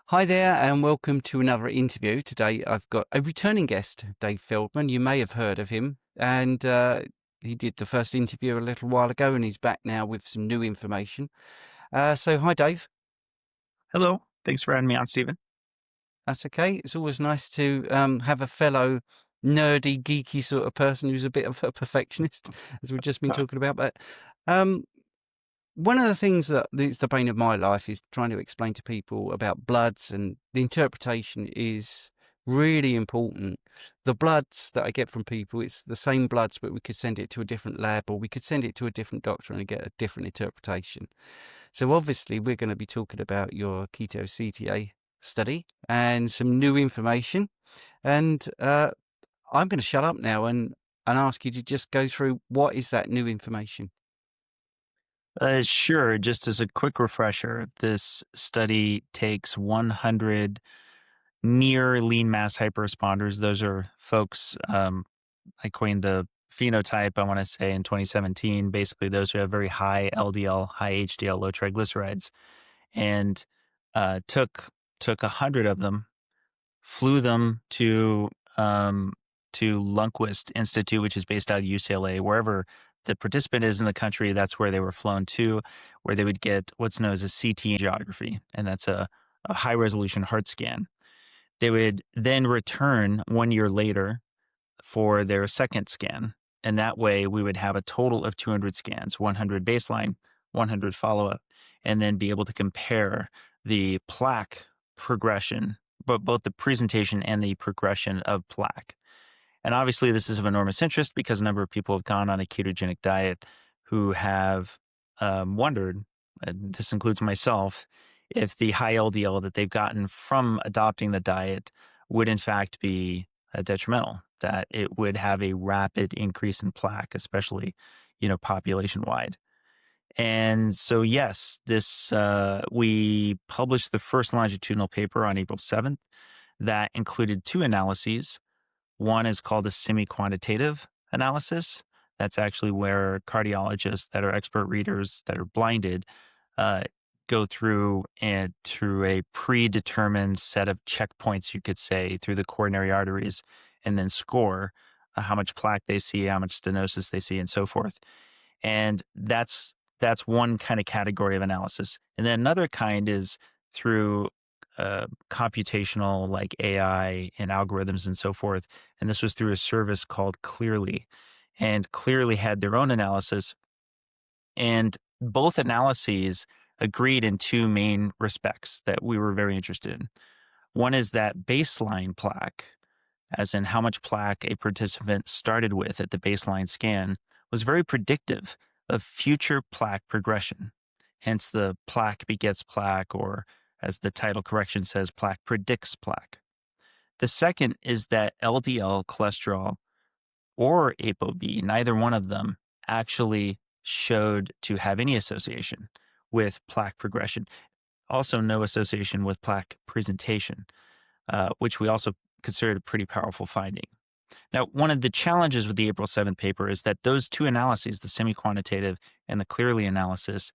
Hi there, and welcome to another interview. Today, I've got a returning guest, Dave Feldman. You may have heard of him, and he did the first interview a little while ago, and he's back now with some new information. Hi, Dave. Hello. Thanks for having me on, Stephen. That's okay. It's always nice to have a fellow nerdy, geeky sort of person who's a bit of a perfectionist, as we've just been talking about. But um, one of the things that is the bane of my life is trying to explain to people about bloods, and the interpretation is really important. The bloods that I get from people, it's the same bloods, but we could send it to a different lab or we could send it to a different doctor and get a different interpretation. So obviously we're going to be talking about your Keto CTA study and some new information. And I'm going to shut up now and ask you to just go through what is that new information. Sure. Just as a quick refresher, this study takes 100 near lean mass hypersponders. Those are folks, I coined the phenotype, I want to say, in 2017. Basically, those who have very high LDL, high HDL, low triglycerides, and took 100 of them, flew them to Lundquist Institute, which is based out of UCLA. Wherever the participant is in the country, that's where they were flown to, where they would get what's known as a CT angiography, and that's a high resolution heart scan. They would then return 1 year later for their second scan. And that way we would have a total of 200 scans, 100 baseline, 100 follow up, and then be able to compare the plaque progression, but both the presentation and the progression of plaque. And obviously, this is of enormous interest because a number of people have gone on a ketogenic diet who have wondered, and this includes myself, if the high LDL that they've gotten from adopting the diet would in fact be detrimental, that it would have a rapid increase in plaque, especially, population wide. And so, yes, we published the first longitudinal paper on April 7th that included two analyses. One is called a semi-quantitative analysis. That's actually where cardiologists that are expert readers that are blinded uh, go through a predetermined set of checkpoints, you could say, through the coronary arteries, and then score how much plaque they see, how much stenosis they see, and so forth. And that's one kind of category of analysis. And then another kind is through computational, like AI and algorithms and so forth. And this was through a service called Clearly. And Clearly had their own analysis. And both analyses agreed in two main respects that we were very interested in. One is that baseline plaque, as in how much plaque a participant started with at the baseline scan, was very predictive of future plaque progression. Hence, the plaque begets plaque, or as the title correction says, plaque predicts plaque. The second is that LDL cholesterol or ApoB, neither one of them actually showed to have any association with plaque progression. Also, no association with plaque presentation, which we also considered a pretty powerful finding. Now, one of the challenges with the April 7th paper is that those two analyses, the semi-quantitative and the Clearly analysis,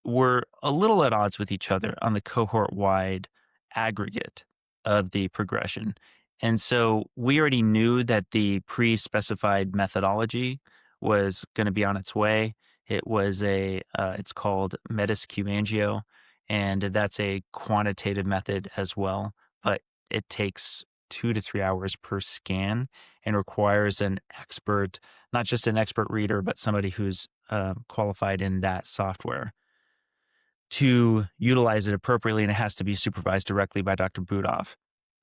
were a little at odds with each other on the cohort-wide aggregate of the progression. And so we already knew that the pre-specified methodology was going to be on its way. It's called METIS-Q angio, and that's a quantitative method as well, but it takes 2 to 3 hours per scan and requires an expert, not just an expert reader, but somebody who's qualified in that software to utilize it appropriately, and it has to be supervised directly by Dr. Budoff.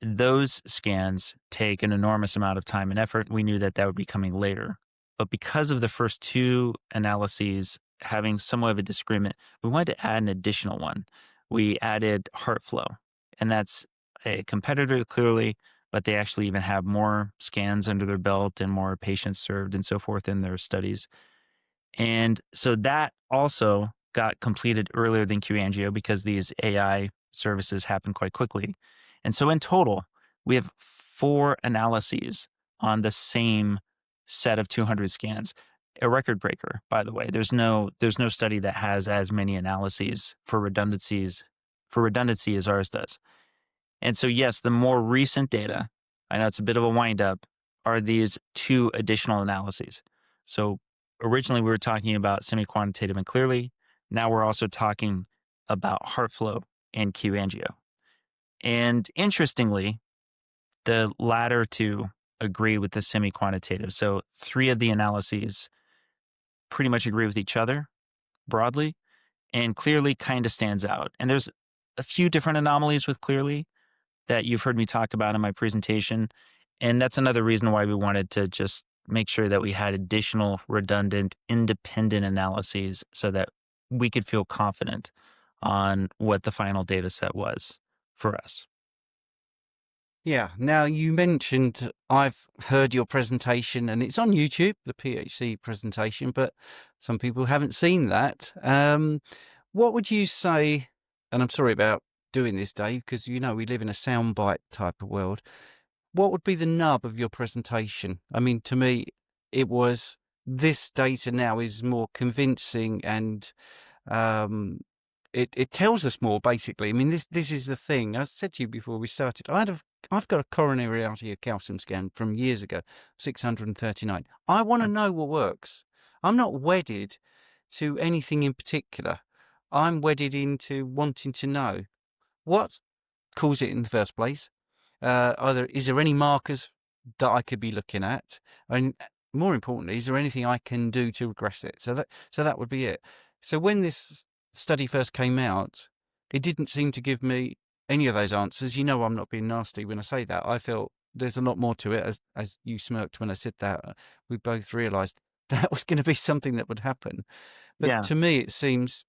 Those scans take an enormous amount of time and effort. We knew that that would be coming later. But because of the first two analyses having somewhat of a disagreement, we wanted to add an additional one. We added heart flow, and that's a competitor clearly, but they actually even have more scans under their belt and more patients served and so forth in their studies. And so that also got completed earlier than QAngio because these AI services happen quite quickly. And so in total, we have four analyses on the same set of 200 scans. A record breaker, by the way. There's no study that has as many analyses for redundancy as ours does. And so, yes, the more recent data, I know it's a bit of a wind up, are these two additional analyses. So originally we were talking about semi-quantitative and clearly. Now we're also talking about heart flow and Q angio. And interestingly, the latter two agree with the semi-quantitative. So three of the analyses pretty much agree with each other broadly, and clearly kind of stands out. And there's a few different anomalies with clearly that you've heard me talk about in my presentation. And that's another reason why we wanted to just make sure that we had additional redundant, independent analyses so that we could feel confident on what the final data set was for us. Yeah. Now, you mentioned I've heard your presentation and it's on YouTube, the PHC presentation, but some people haven't seen that. What would you say? And I'm sorry about doing this, Dave, because we live in a soundbite type of world. What would be the nub of your presentation? I mean, to me, it was this data now is more convincing and um, it tells us more, basically. I mean, this is the thing. I said to you before we started, I've got a coronary artery calcium scan from years ago, 639. I want to know what works. I'm not wedded to anything in particular. I'm wedded into wanting to know what caused it in the first place. Is there any markers that I could be looking at? And more importantly, is there anything I can do to regress it? So that would be it. So when this study first came out, it didn't seem to give me any of those answers. I'm not being nasty when I say that. I felt there's a lot more to it, as you smirked when I said that. We both realised that was going to be something that would happen. But Yeah. to me, it seems,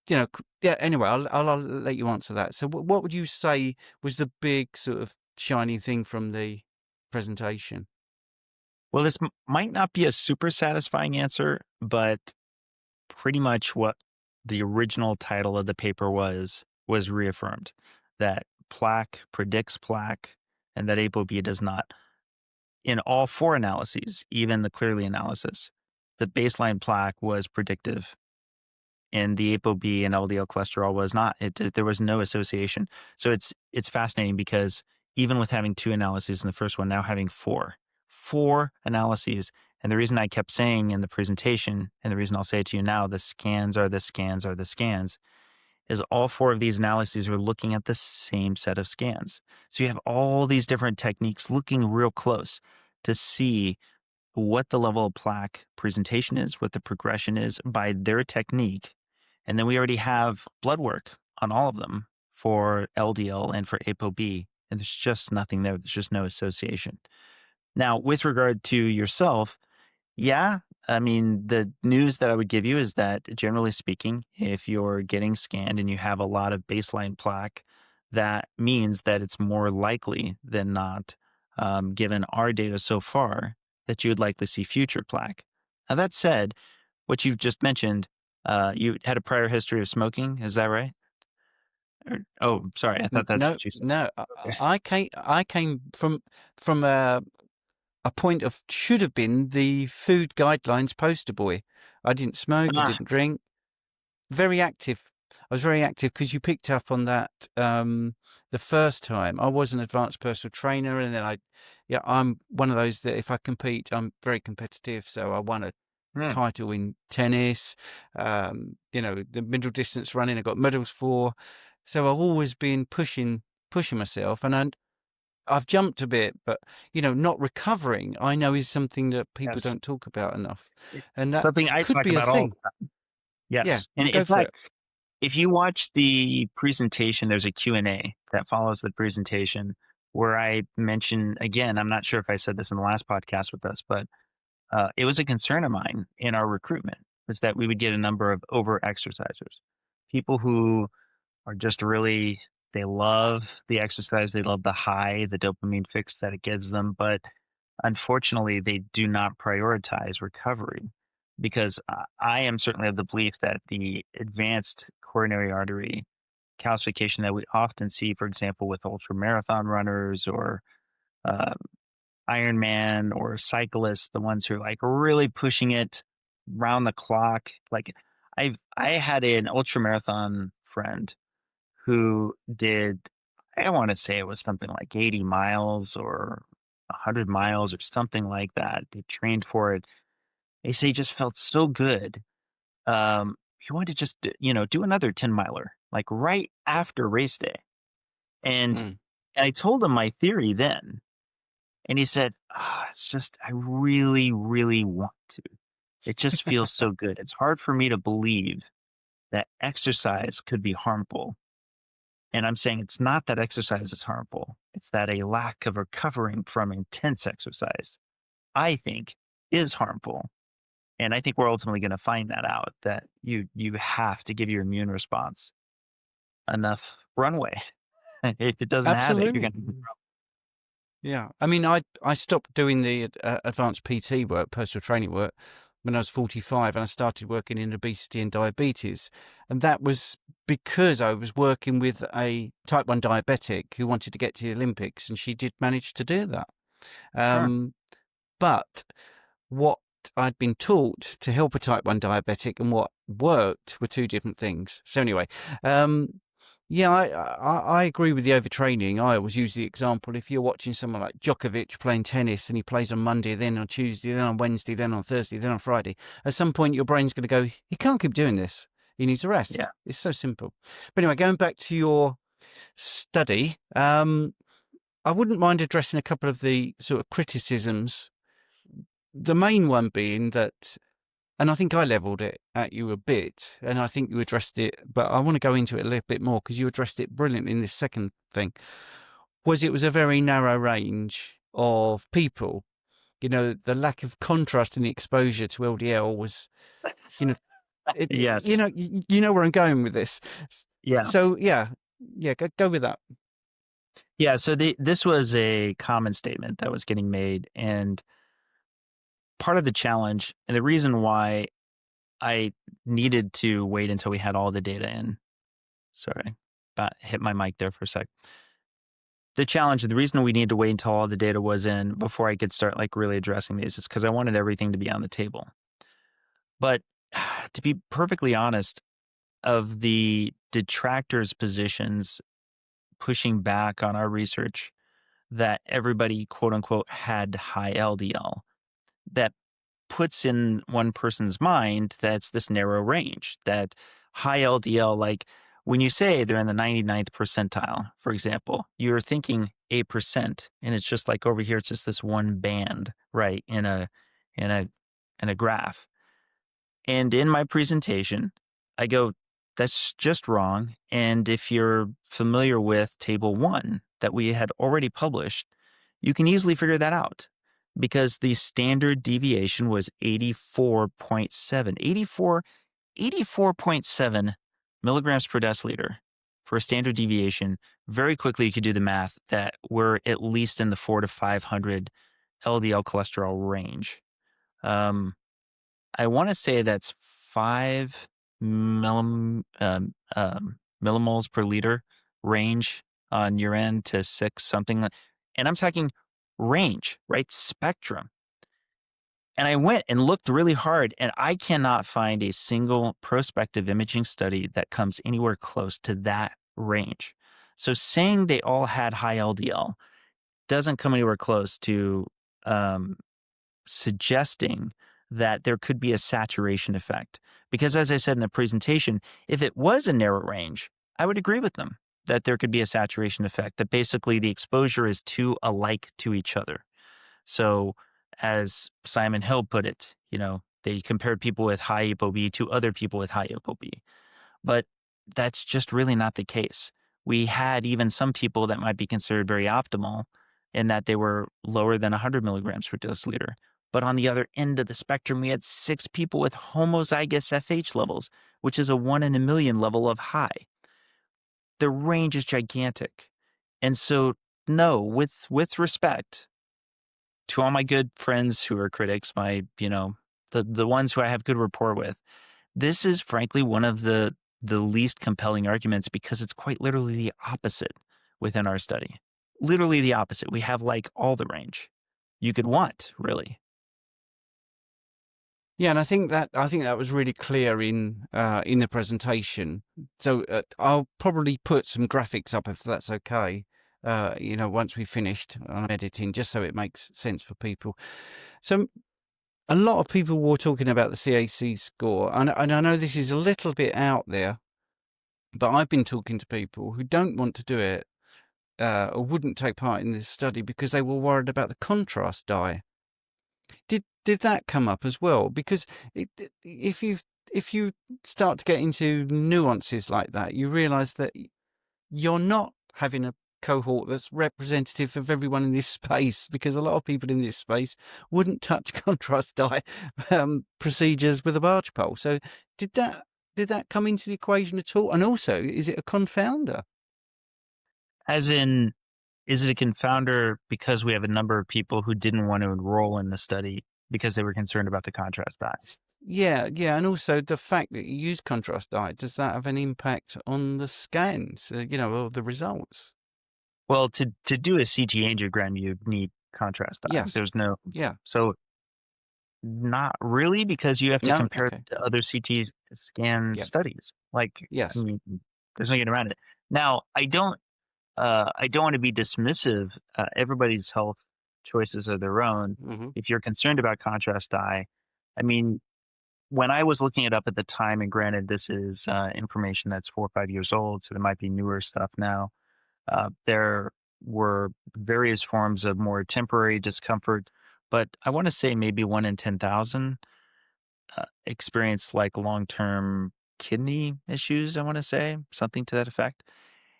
yeah. Anyway, I'll let you answer that. So, what would you say was the big sort of shining thing from the presentation? Well, this might not be a super satisfying answer, but pretty much what the original title of the paper was reaffirmed that plaque predicts plaque and that ApoB does not. In all four analyses, even the clearly analysis, the baseline plaque was predictive and the ApoB and LDL cholesterol was not. There was no association. So it's fascinating because even with having two analyses in the first one, now having four analyses. And the reason I kept saying in the presentation, and the reason I'll say it to you now, the scans are the scans are the scans, is all four of these analyses are looking at the same set of scans. So you have all these different techniques looking real close to see what the level of plaque presentation is, what the progression is by their technique. And then we already have blood work on all of them for LDL and for ApoB. And there's just nothing there. There's just no association. Now, with regard to yourself, yeah, I mean, the news that I would give you is that generally speaking, if you're getting scanned and you have a lot of baseline plaque, that means that it's more likely than not, given our data so far, that you would likely see future plaque. Now, that said, what you've just mentioned, you had a prior history of smoking, is that right? Oh, sorry, I thought that's No, what you said. no. Okay. I came from a point of should have been the food guidelines poster boy. I didn't smoke. I Ah, didn't drink. Very active. I was very active because you picked up on that the first time. I was an advanced personal trainer, and then I'm one of those that if I compete, I'm very competitive. So I won a hmm, title in tennis. The middle distance running, I got medals for. So I've always been pushing myself, and I've jumped a bit, but not recovering. I know is something that people yes. don't talk about enough, It's and that something I could talk be a about all thing. the time. Yeah, Yes. And in go for it. fact, if you watch the presentation, there's a Q&A that follows the presentation where I mention, again, I'm not sure if I said this in the last podcast with us, but it was a concern of mine in our recruitment was that we would get a number of over exercisers, people who are just really, they love the exercise, they love the high, the dopamine fix that it gives them, but unfortunately, they do not prioritize recovery because I am certainly of the belief that the advanced coronary artery calcification that we often see, for example, with ultra marathon runners or uh, Ironman or cyclists, the ones who are like really pushing it round the clock. Like I had an ultra marathon friend who did. I want to say it was something like 80 miles or 100 miles or something like that. They trained for it. They say he just felt so good. He wanted to just, do another 10 miler, like right after race day. And Mm. I told him my theory then. And he said, it's just, I really, really want to. It just feels so good. It's hard for me to believe that exercise could be harmful. And I'm saying it's not that exercise is harmful. It's that a lack of recovering from intense exercise, I think, is harmful. And I think we're ultimately going to find that out, that you have to give your immune response enough runway. If it doesn't have it, you're Absolutely. going to. Yeah. I mean, I stopped doing the advanced PT work, personal training work, when I was 45, and I started working in obesity and diabetes. And that was because I was working with a type 1 diabetic who wanted to get to the Olympics, and she did manage to do that. Sure. But what I'd been taught to help a type 1 diabetic and what worked were two different things. So anyway, um, yeah, I agree with the overtraining. I always use the example, if you're watching someone like Djokovic playing tennis and he plays on Monday, then on Tuesday, then on Wednesday, then on Thursday, then on Friday, at some point your brain's going to go, he can't keep doing this. He needs a rest. Yeah. It's so simple. But anyway, going back to your study, I wouldn't mind addressing a couple of the sort of criticisms. The main one being that, and I think I leveled it at you a bit, and I think you addressed it, but I want to go into it a little bit more because you addressed it brilliantly in this second thing, was it was a very narrow range of people. The lack of contrast in the exposure to LDL was, you know, Yes. you know where I'm going with this. Yeah. So yeah, go with that. Yeah. So this was a common statement that was getting made. And part of the challenge and the reason why I needed to wait until we had all the data in. Sorry, hit my mic there for a sec. The challenge and the reason we needed to wait until all the data was in before I could start like really addressing these is because I wanted everything to be on the table. But to be perfectly honest, of the detractors' positions pushing back on our research that everybody quote unquote had high LDL, that puts in one person's mind that's this narrow range, that high LDL, like when you say they're in the 99th percentile, for example, you're thinking 8%, and it's just like over here, it's just this one band, right, in a in a graph. And in my presentation, I go, that's just wrong. And if you're familiar with table 1 that we had already published, you can easily figure that out because the standard deviation was 84.7, 84.7 milligrams per deciliter for a standard deviation. Very quickly, you could do the math that we're at least in the 4 to 500 LDL cholesterol range. I want to say that's 5 millimoles per liter range on your end to 6 something. And I'm talking range, right? Spectrum. And I went and looked really hard, and I cannot find a single prospective imaging study that comes anywhere close to that range. So saying they all had high LDL doesn't come anywhere close to um, suggesting that there could be a saturation effect. Because as I said in the presentation, if it was a narrow range, I would agree with them that there could be a saturation effect, that basically the exposure is too alike to each other. So as Simon Hill put it, they compared people with high ApoB to other people with high ApoB. But that's just really not the case. We had even some people that might be considered very optimal in that they were lower than 100 milligrams per deciliter. But on the other end of the spectrum, we had 6 people with homozygous FH levels, which is a 1 in a million level of high. The range is gigantic. And so, no, with respect to all my good friends who are critics, the ones who I have good rapport with, this is frankly one of the least compelling arguments because it's quite literally the opposite within our study. Literally the opposite. We have like all the range you could want, really. Yeah, and I think that was really clear in the presentation. So I'll probably put some graphics up if that's okay. Once we've finished on editing, just so it makes sense for people. So a lot of people were talking about the CAC score, and I know this is a little bit out there, but I've been talking to people who don't want to do it or wouldn't take part in this study because they were worried about the contrast dye. Did that come up as well? Because if you start to get into nuances like that, you realise that you're not having a cohort that's representative of everyone in this space, because a lot of people in this space wouldn't touch contrast dye procedures with a barge pole. So did that come into the equation at all? And also, is it a confounder? As in, is it a confounder because we have a number of people who didn't want to enroll in the study because they were concerned about the contrast dye? Yeah, yeah, and also the fact that you use contrast dye, does that have an impact on the scans, or the results? Well, to do a CT angiogram, you need contrast dye. Yes. There's no, Yeah. so not really, because you have to No? compare it Okay. to other CT scan Yeah. studies. Like, I Yes. mean, there's no getting around it. Now, I don't want to be dismissive. Everybody's health choices are their own. Mhm. If you're concerned about contrast dye, I mean, when I was looking it up at the time, and granted, this is information that's 4 or 5 years old, so there might be newer stuff now. There were various forms of more temporary discomfort, but I want to say maybe 1 in 10,000 experience like long-term kidney issues. I want to say something to that effect.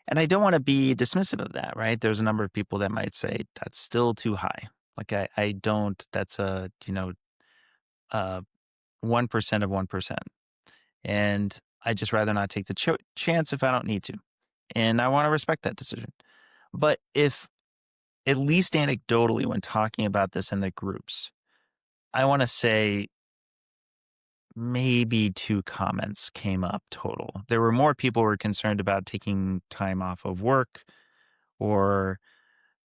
And I don't want to be dismissive of that, right? There's a number of people that might say that's still too high. Like I don't, that's uh, 1% of 1%. And I just rather not take the chance if I don't need to. And I want to respect that decision. But if, at least anecdotally, when talking about this in the groups, I want to say maybe 2 comments came up total. There were more people who were concerned about taking time off of work or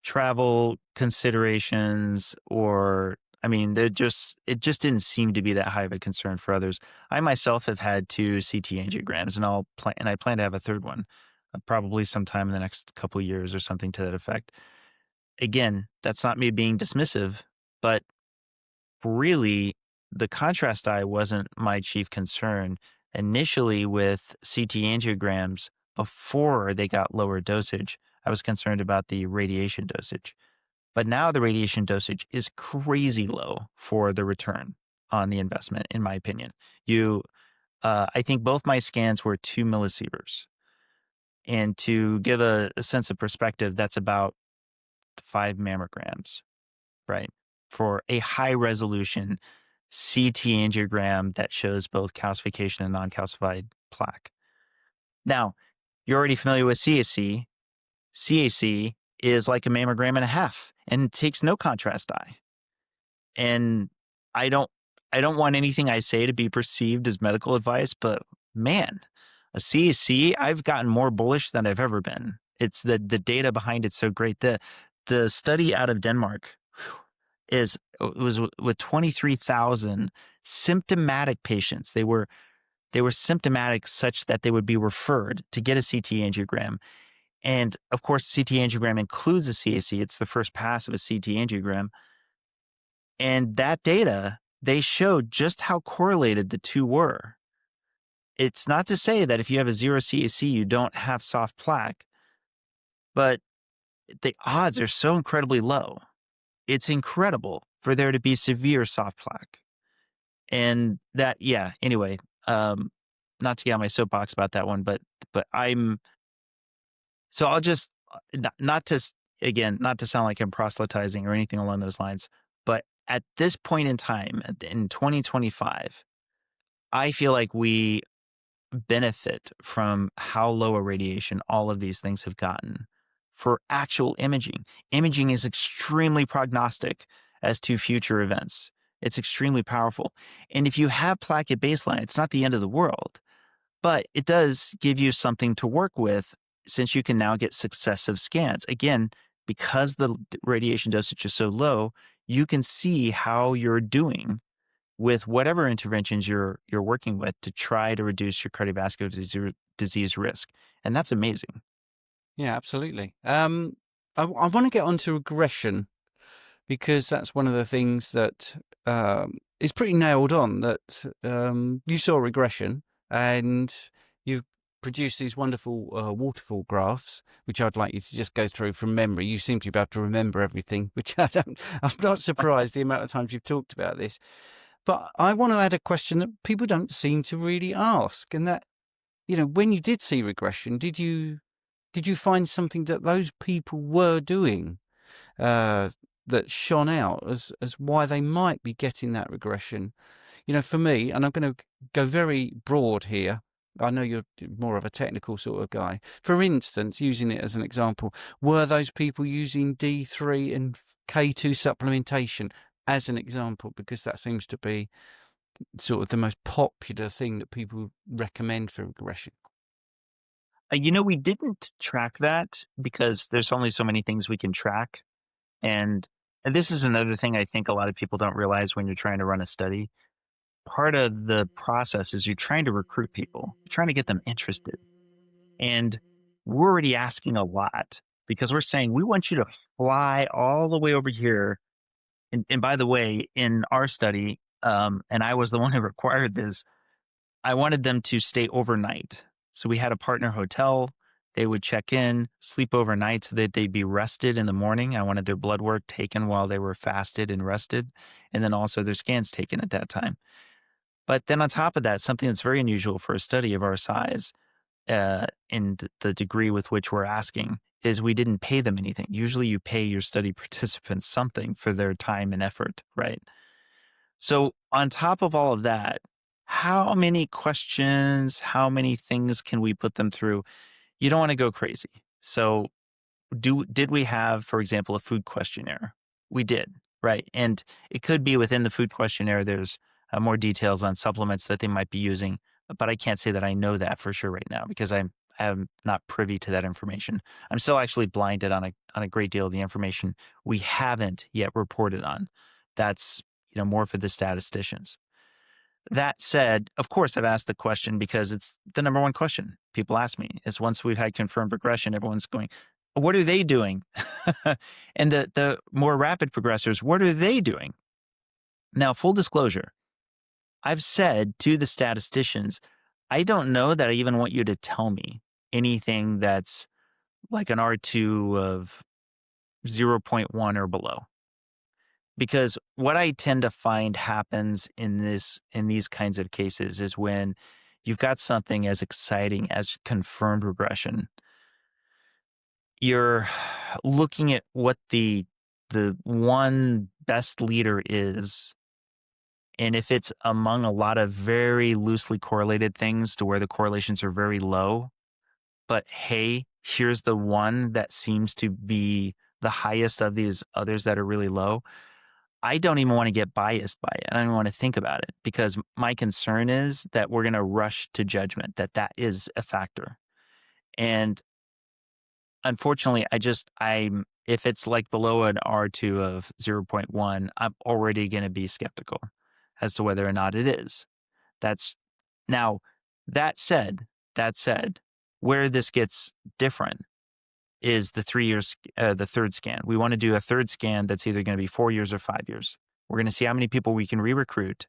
travel considerations, or I mean, it just didn't seem to be that high of a concern for others. I myself have had 2 CT angiograms, and I plan to have a third one, probably sometime in the next couple of years or something to that effect. Again, that's not me being dismissive, but really, the contrast dye wasn't my chief concern. Initially, with CT angiograms, before they got lower dosage, I was concerned about the radiation dosage. But now the radiation dosage is crazy low for the return on the investment, in my opinion. I think both my scans were 2 millisieverts. And to give a sense of perspective, that's about 5 mammograms, right? For a high resolution CT angiogram that shows both calcification and non-calcified plaque. Now, you're already familiar with CAC. CAC is like a mammogram and a half and takes no contrast dye. And I don't I don't want anything I say to be perceived as medical advice, but man, a CAC, I've gotten more bullish than I've ever been. It's the data behind it's so great. The study out of Denmark it was with 23,000 symptomatic patients. They were symptomatic such that they would be referred to get a CT angiogram. And of course, CT angiogram includes a CAC. It's the first pass of a CT angiogram. And that data, they showed just how correlated the two were. It's not to say that if you have a 0 CAC, you don't have soft plaque, but the odds are so incredibly low. It's incredible for there to be severe soft plaque. And that, yeah, anyway, not to get on my soapbox about that one, but I'll just, not to, again, not to sound like I'm proselytizing or anything along those lines, but at this point in time, in 2025, I feel like we benefit from how low a radiation all of these things have gotten for actual imaging. Imaging is extremely prognostic as to future events. It's extremely powerful. And if you have plaque at baseline, it's not the end of the world, but it does give you something to work with since you can now get successive scans. Again, because the radiation dosage is so low, you can see how you're doing with whatever interventions you're working with to try to reduce your cardiovascular disease risk. And that's amazing. Yeah, absolutely. I want to get onto regression because that's one of the things that is pretty nailed on. That you saw regression and you've produced these wonderful waterfall graphs, which I'd like you to just go through from memory. You seem to be able to remember everything, which I don't. I'm not surprised the amount of times you've talked about this. But I want to add a question that people don't seem to really ask, and that, when you did see regression, did you find something that those people were doing that shone out as why they might be getting that regression? For me, and I'm going to go very broad here. I know you're more of a technical sort of guy. For instance, using it as an example, were those people using D3 and K2 supplementation as an example? Because that seems to be sort of the most popular thing that people recommend for regression. We didn't track that because there's only so many things we can track. And this is another thing I think a lot of people don't realize when you're trying to run a study. Part of the process is you're trying to recruit people, you're trying to get them interested. And we're already asking a lot because we're saying we want you to fly all the way over here. And by the way, in our study, and I was the one who required this, I wanted them to stay overnight. So we had a partner hotel. They would check in, sleep overnight so that they'd be rested in the morning. I wanted their blood work taken while they were fasted and rested, and then also their scans taken at that time. But then on top of that, something that's very unusual for a study of our size, and the degree with which we're asking, is we didn't pay them anything. Usually you pay your study participants something for their time and effort, right? So on top of all of that, how many questions, how many things can we put them through? You don't want to go crazy. So did we have, for example, a food questionnaire? We did, right? And it could be within the food questionnaire, there's more details on supplements that they might be using, but I can't say that I know that for sure right now because I'm not privy to that information. I'm still actually blinded on a great deal of the information we haven't yet reported on. That's more for the statisticians. That said, of course, I've asked the question because it's the number one question people ask me is once we've had confirmed progression, everyone's going, what are they doing? And the more rapid progressors, what are they doing? Now, full disclosure, I've said to the statisticians, I don't know that I even want you to tell me anything that's like an R2 of zero point 0.1 or below. Because what I tend to find happens in these kinds of cases is when you've got something as exciting as confirmed regression, you're looking at what the one best leader is. And if it's among a lot of very loosely correlated things to where the correlations are very low, but hey, here's the one that seems to be the highest of these others that are really low, I don't even want to get biased by it. I don't even want to think about it because my concern is that we're going to rush to judgment that is a factor. And unfortunately, if it's like below an R2 of 0.1, I'm already going to be skeptical as to whether or not it is. That's now that said, where this gets different is the 3 years, the third scan. We want to do a third scan that's either going to be 4 years or 5 years. We're going to see how many people we can re-recruit.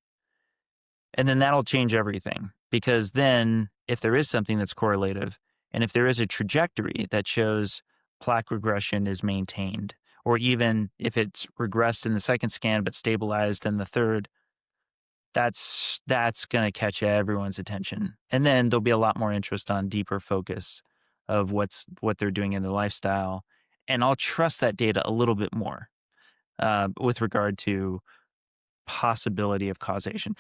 And then that'll change everything because then if there is something that's correlative and if there is a trajectory that shows plaque regression is maintained, or even if it's regressed in the second scan but stabilized in the third, that's going to catch everyone's attention. And then there'll be a lot more interest on deeper focus of what they're doing in their lifestyle. And I'll trust that data a little bit more with regard to possibility of causation.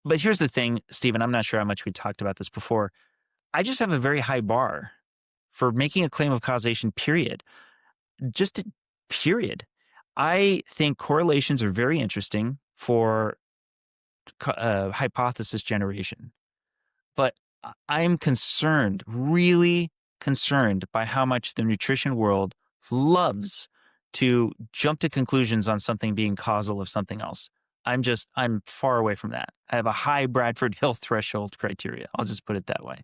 But here's the thing, Stephen, I'm not sure how much we talked about this before. I just have a very high bar for making a claim of causation, period. Period. I think correlations are very interesting for hypothesis generation. But I'm concerned, really concerned by how much the nutrition world loves to jump to conclusions on something being causal of something else. I'm far away from that. I have a high Bradford Hill threshold criteria. I'll just put it that way.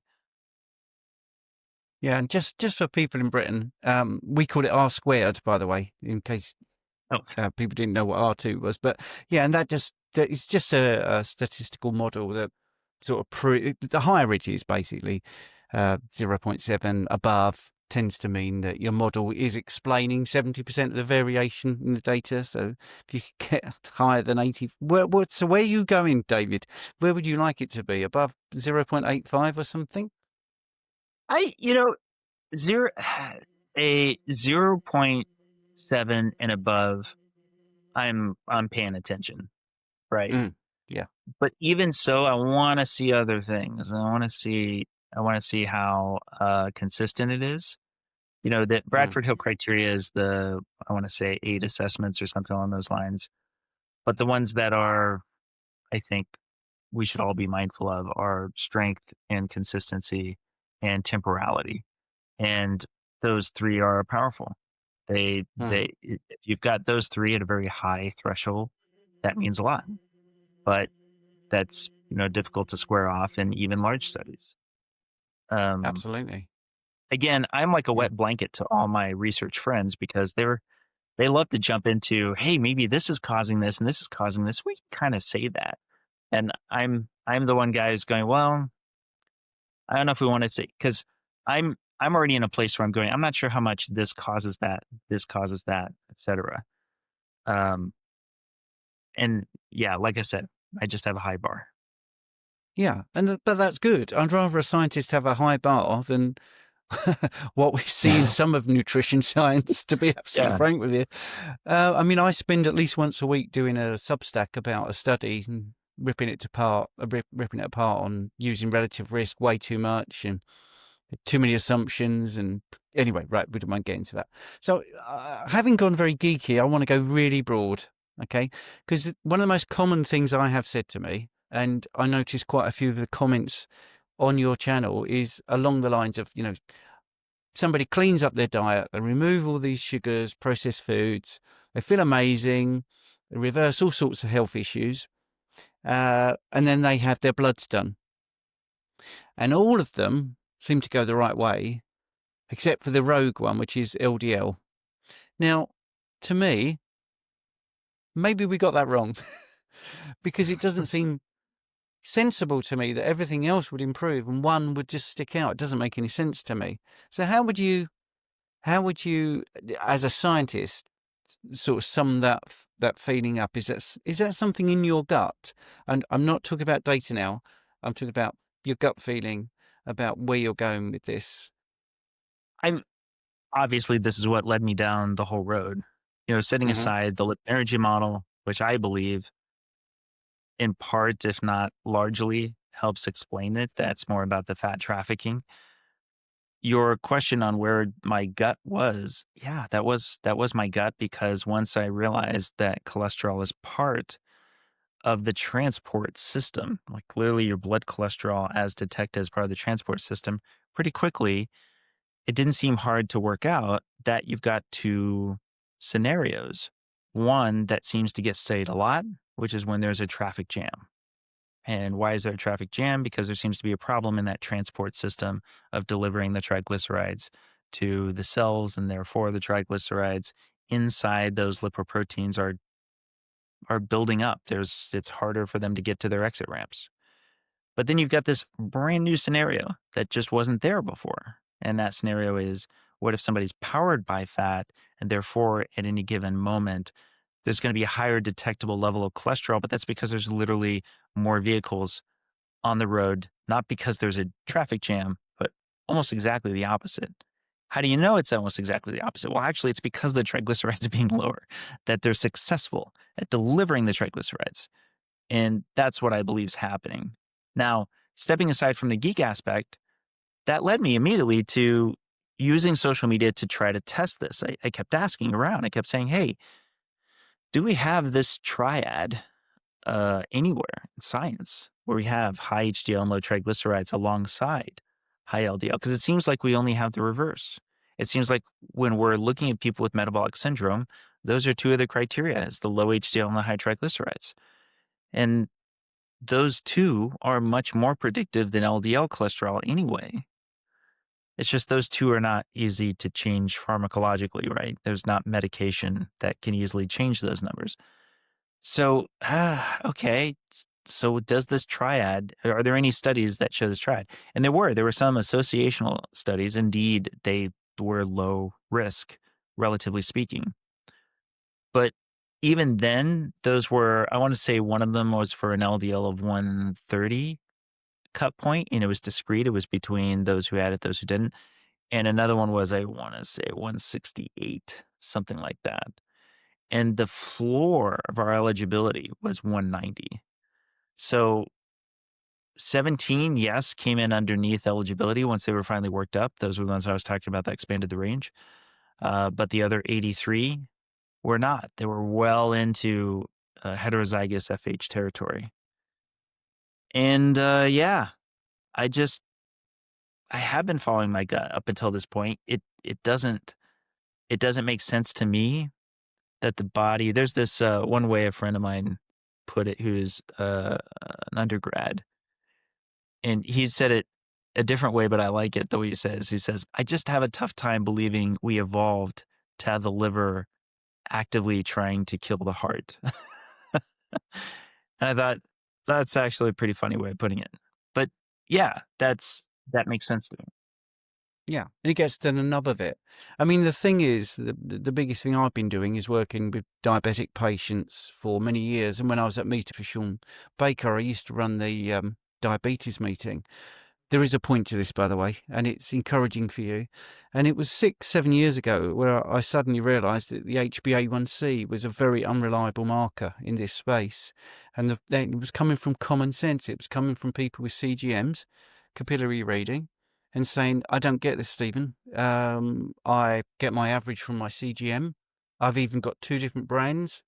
Yeah, and just for people in Britain, we call it R squared, by the way, in case Oh, people didn't know what R2 was. But yeah, and it's just a statistical model that sort of the higher it is, basically 0.7 above tends to mean that your model is explaining 70% of the variation in the data. So if you get higher than 80, so where are you going, David? Where would you like it to be? Above 0.85 or something? I you know zero a 0.7 and above. I'm paying attention, right? Mm, yeah. But even so, I want to see other things. I want to see how consistent it is. That Mm, Bradford Hill criteria is I want to say 8 assessments or something along those lines. But the ones that I think we should all be mindful of are strength and consistency and temporality. And those three are powerful. mm, If you've got those three at a very high threshold, that means a lot. But that's difficult to square off in even large studies. Um, absolutely. Again, I'm like a Yeah. wet blanket to all my research friends because they love to jump into, hey, maybe this is causing this and this is causing this. We kind of say that, and I'm the one guy who's going, well, I don't know if we want to say because I'm already in a place where I'm going. I'm not sure how much this causes that, etc. Um, and yeah, like I said, I just have a high bar. Yeah, but that's good. I'd rather a scientist have a high bar than what we see in some of nutrition science, to be absolutely Yeah. frank with you. I mean, I spend at least once a week doing a Substack about a study and ripping it apart on using relative risk way too much and too many assumptions. And anyway, right, we don't mind getting to that. So, having gone very geeky, I want to go really broad, okay? Because one of the most common things I have said to me, and I noticed quite a few of the comments on your channel, is along the lines of, somebody cleans up their diet, they remove all these sugars, processed foods, they feel amazing, they reverse all sorts of health issues, and then they have their bloods done. And all of them seem to go the right way, except for the rogue one, which is LDL. Now, to me, maybe we got that wrong because it doesn't seem sensible to me that everything else would improve and one would just stick out. It doesn't make any sense to me. So how would you, as a scientist, sort of sum that feeling up? Is that something in your gut? And I'm not talking about data now. I'm talking about your gut feeling about where you're going with this. I'm Obviously this is what led me down the whole road. Setting Hmm. aside the lipid energy model, which I believe in part, if not largely, helps explain it. That's more about the fat trafficking. Your question on where my gut was, yeah, that was my gut because once I realized that cholesterol is part of the transport system, like clearly your blood cholesterol as detected as part of the transport system, pretty quickly, it didn't seem hard to work out that you've got two scenarios. One that seems to get studied a lot, which is when there's a traffic jam. And why is there a traffic jam? Because there seems to be a problem in that transport system of delivering the triglycerides to the cells, and therefore the triglycerides inside those lipoproteins are building up. It's harder for them to get to their exit ramps. But then you've got this brand new scenario that just wasn't there before. And that scenario is, what if somebody's powered by fat and therefore at any given moment there's going to be a higher detectable level of cholesterol, but that's because there's literally more vehicles on the road, not because there's a traffic jam, but almost exactly the opposite. How do you know it's almost exactly the opposite? Well, actually, it's because the triglycerides are being lower, that they're successful at delivering the triglycerides. And that's what I believe is happening. Now, stepping aside from the geek aspect, that led me immediately to using social media to try to test this. I kept asking around. I kept saying, hey, do we have this triad anywhere in science where we have high HDL and low triglycerides alongside high LDL? Because it seems like we only have the reverse. It seems like when we're looking at people with metabolic syndrome, those are two of the criteria: is the low HDL and the high triglycerides. And those two are much more predictive than LDL cholesterol anyway. It's just those two are not easy to change pharmacologically, right? There's not medication that can easily change those numbers. So, okay. So does this triad, are there any studies that show this triad? And there were some associational studies. Indeed, they were low risk, relatively speaking. But even then, those were, I want to say one of them was for an LDL of 130 cut point, and it was discrete. It was between those who had it, those who didn't. And another one was, I want to say 168, something like that. And the floor of our eligibility was 190. So 17, yes, came in underneath eligibility once they were finally worked up. Those were the ones I was talking about that expanded the range. But the other 83 were not. They were well into heterozygous FH territory. And yeah, I just I have been following my gut up until this point. It doesn't make sense to me that the body. There's this one way a friend of mine put it, who's an undergrad, and he said it a different way, but I like it the way he says. He says, "I just have a tough time believing we evolved to have the liver actively trying to kill the heart." And I thought that's actually a pretty funny way of putting it. But yeah, that makes sense to me. Yeah, and it gets to the nub of it. I mean, the thing is, the biggest thing I've been doing is working with diabetic patients for many years. And when I was at Meeting for Sean Baker, I used to run the diabetes meeting. There is a point to this, by the way, and it's encouraging for you. And it was 6, 7 years ago where I suddenly realised that the HbA1c was a very unreliable marker in this space. And it was coming from common sense. It was coming from people with CGMs, capillary reading, and saying, I don't get this, Stephen. I get my average from my CGM. I've even got 2 different brands.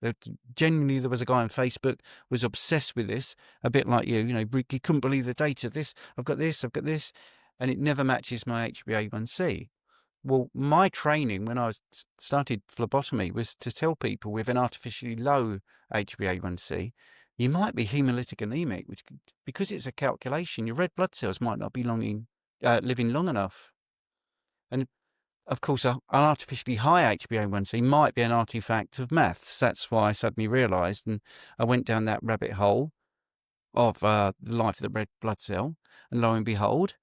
Genuinely, there was a guy on Facebook was obsessed with this, a bit like you. You know, he couldn't believe the data. I've got this, and it never matches my HbA1c. Well, my training when I started phlebotomy was to tell people with an artificially low HbA1c, you might be hemolytic anemic, which, because it's a calculation, your red blood cells might not be living long enough. And of course, an artificially high HbA1c might be an artifact of maths. That's why I suddenly realised, and I went down that rabbit hole of the life of the red blood cell, and lo and behold,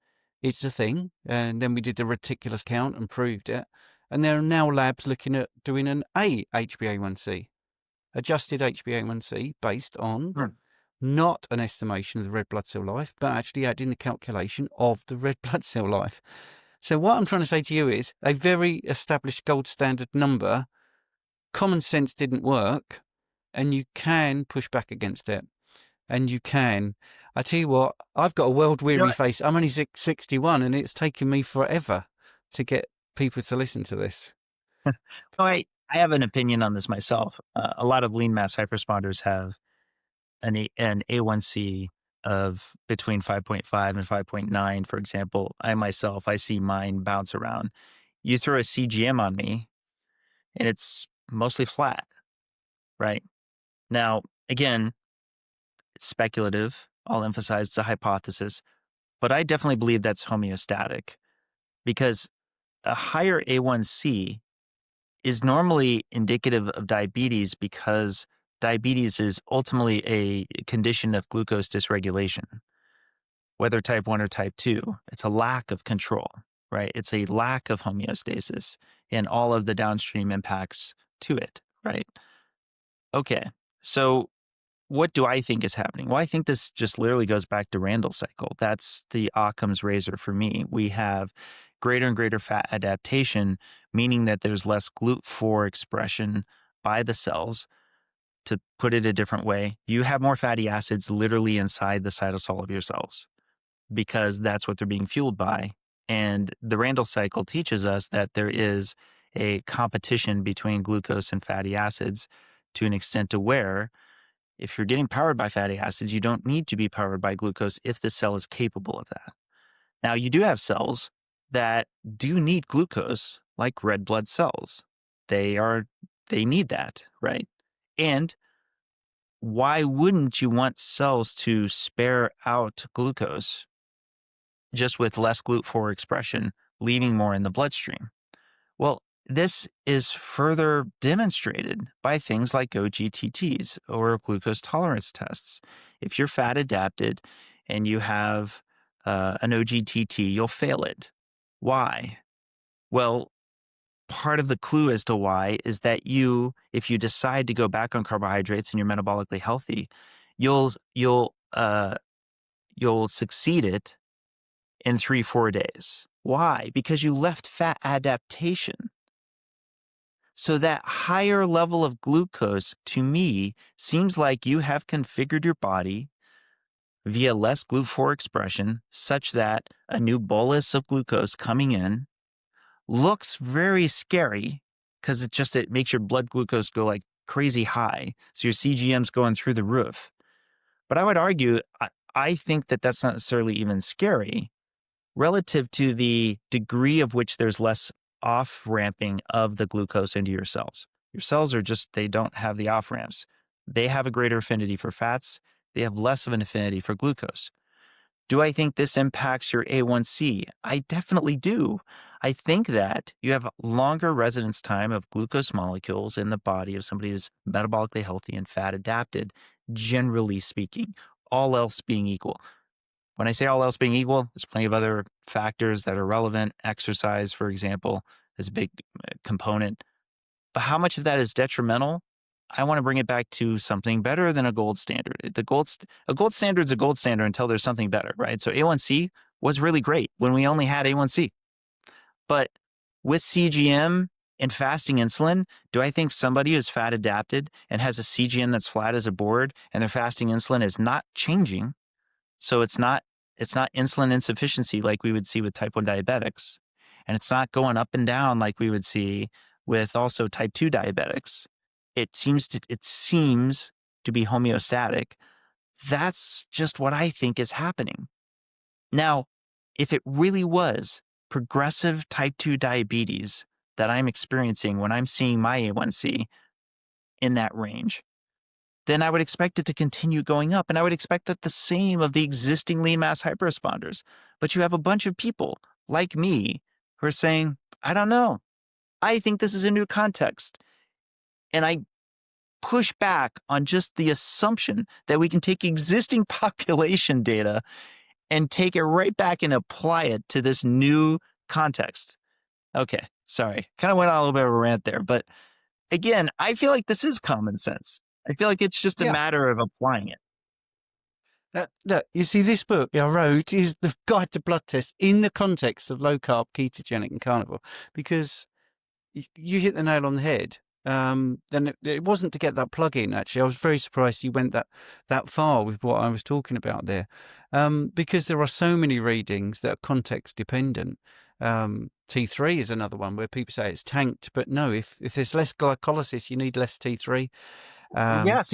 it's a thing. And then we did the reticulous count and proved it. And there are now labs looking at doing an HbA1c, adjusted HbA1c based on not an estimation of the red blood cell life, but actually adding the calculation of the red blood cell life. So what I'm trying to say to you is a very established gold standard number. Common sense didn't work, and you can push back against it. And you can. I tell you what, I've got a world-weary face. I'm only 61, and it's taken me forever to get people to listen to this. Well, I have an opinion on this myself. A lot of lean mass hypersponders have an A1C of between 5.5 and 5.9, for example. I see mine bounce around. You throw a CGM on me, and it's mostly flat, right? Now, again, it's speculative. I'll emphasize it's a hypothesis, but I definitely believe that's homeostatic because a higher A1C is normally indicative of diabetes because diabetes is ultimately a condition of glucose dysregulation, whether type 1 or type 2. It's a lack of control, right? It's a lack of homeostasis and all of the downstream impacts to it, right? Okay, so what do I think is happening? Well, I think this just literally goes back to Randall's cycle. That's the Occam's razor for me. We have greater and greater fat adaptation, meaning that there's less GLUT4 expression by the cells. To put it a different way, you have more fatty acids literally inside the cytosol of your cells because that's what they're being fueled by. And the Randall cycle teaches us that there is a competition between glucose and fatty acids to an extent to where if you're getting powered by fatty acids, you don't need to be powered by glucose if the cell is capable of that. Now, you do have cells that do need glucose, like red blood cells. They need that, right? And why wouldn't you want cells to spare out glucose just with less GLUT4 expression, leaving more in the bloodstream? Well, this is further demonstrated by things like OGTTs or glucose tolerance tests. If you're fat adapted and you have an OGTT, you'll fail it. Why? Well, part of the clue as to why is that if you decide to go back on carbohydrates and you're metabolically healthy, you'll succeed it in 3-4 days. Why? Because you left fat adaptation. So that higher level of glucose, to me, seems like you have configured your body via less GLUT4 expression such that a new bolus of glucose coming in looks very scary because it makes your blood glucose go like crazy high. So your CGM's going through the roof. But I would argue, I think that that's not necessarily even scary relative to the degree of which there's less off ramping of the glucose into your cells. Your cells they don't have the off ramps. They have a greater affinity for fats. They have less of an affinity for glucose. Do I think this impacts your A1C? I definitely do. I think that you have longer residence time of glucose molecules in the body of somebody who's metabolically healthy and fat adapted, generally speaking, all else being equal. When I say all else being equal, there's plenty of other factors that are relevant. Exercise, for example, is a big component. But how much of that is detrimental? I want to bring it back to something better than a gold standard. A gold standard is a gold standard until there's something better, right? So A1C was really great when we only had A1C. But with CGM and fasting insulin, do I think somebody who's fat adapted and has a CGM that's flat as a board and their fasting insulin is not changing? So it's not insulin insufficiency like we would see with type 1 diabetics. And it's not going up and down like we would see with also type 2 diabetics. It seems to be homeostatic. That's just what I think is happening. Now, if it really was progressive type 2 diabetes that I'm experiencing when I'm seeing my A1C in that range, then I would expect it to continue going up. And I would expect that the same of the existing lean mass hypersponders. But you have a bunch of people like me who are saying, I don't know. I think this is a new context. And I push back on just the assumption that we can take existing population data and take it right back and apply it to this new context. Okay, sorry. Kind of went on a little bit of a rant there. But again, I feel like this is common sense. I feel like it's just a matter of applying it. Look, you see, this book I wrote is the guide to blood tests in the context of low carb, ketogenic, and carnivore, because you hit the nail on the head. And it wasn't to get that plug in. Actually, I was very surprised you went that far with what I was talking about there, because there are so many readings that are context dependent. T3 is another one where people say it's tanked, but no, if there's less glycolysis, you need less T3. Yes.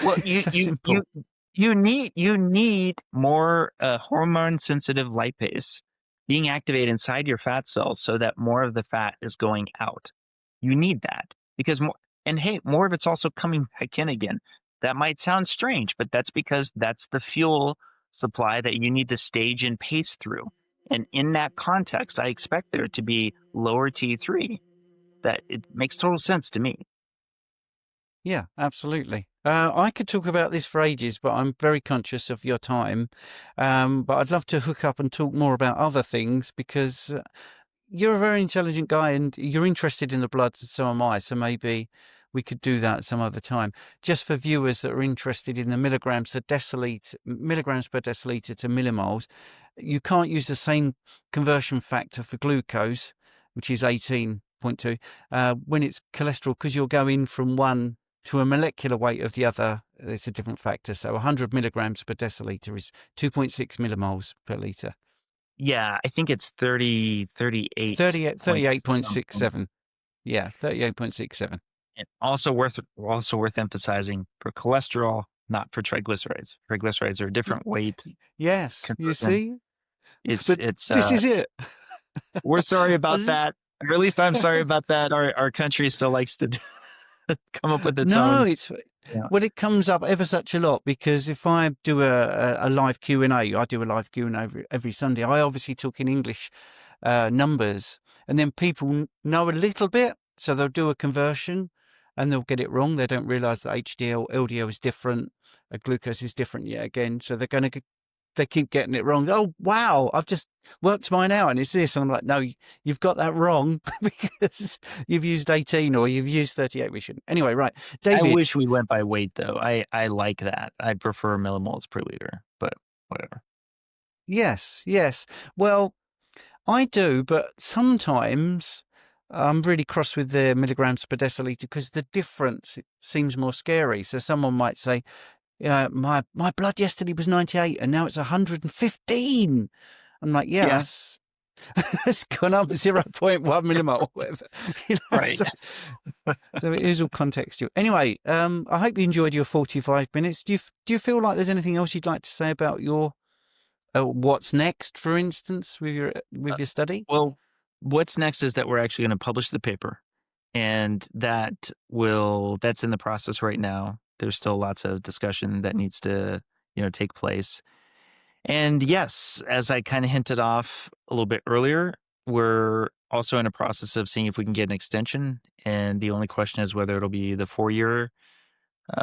Well, simple. You need more hormone sensitive lipase being activated inside your fat cells so that more of the fat is going out. You need that because more of it's also coming back in again. That might sound strange, but that's because that's the fuel supply that you need to stage and pace through. And in that context, I expect there to be lower T3. That it makes total sense to me. Yeah, absolutely. I could talk about this for ages, but I'm very conscious of your time. But I'd love to hook up and talk more about other things because you're a very intelligent guy and you're interested in the blood, so am I. So maybe we could do that some other time. Just for viewers that are interested in the milligrams per deciliter to millimoles, you can't use the same conversion factor for glucose, which is 18.2, when it's cholesterol, because you'll go in from one to a molecular weight of the other. It's a different factor. So 100 milligrams per deciliter is 2.6 millimoles per liter. Yeah, I think it's 38.67. Yeah, 38.67. And also worth emphasizing for cholesterol, not for triglycerides. Triglycerides are a different weight. Yes, you see? It's this is it. We're sorry about that. Or at least I'm sorry about that. Our country still likes to come up with its own. No, Yeah. Well, it comes up ever such a lot because if I do a live Q&A, I do a live Q&A every Sunday. I obviously talk in English numbers, and then people know a little bit, so they'll do a conversion and they'll get it wrong. They don't realize that HDL, LDL is different, glucose is different yet again. So they keep getting it wrong. Oh, wow, I've just worked mine out and it's this. And I'm like, no, you've got that wrong because you've used 18 or you've used 38. We shouldn't. Anyway, right. I David. wish we went by weight though. I like that. I prefer millimoles per liter, but whatever. Yes, yes. Well, I do, but sometimes I'm really cross with the milligrams per deciliter because the difference seems more scary. So someone might say, yeah, my blood yesterday was 98 and now it's 115. I'm like, yeah, Yeah. it's gone up 0.1 millimole, whatever. Right. So it is all contextual. Anyway, I hope you enjoyed your 45 minutes. Do you feel like there's anything else you'd like to say about your what's next, for instance, with your study? Well, what's next is that we're actually going to publish the paper, and that's in the process right now. There's still lots of discussion that needs to, take place. And yes, as I kind of hinted off a little bit earlier, we're also in a process of seeing if we can get an extension. And the only question is whether it'll be the 4-year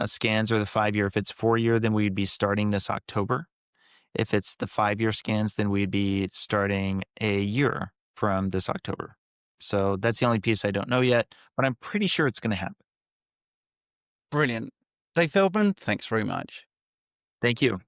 scans or the 5-year. If it's 4-year, then we'd be starting this October. If it's the 5-year scans, then we'd be starting a year from this October. So that's the only piece I don't know yet, but I'm pretty sure it's going to happen. Brilliant. Dave Feldman, thanks very much. Thank you.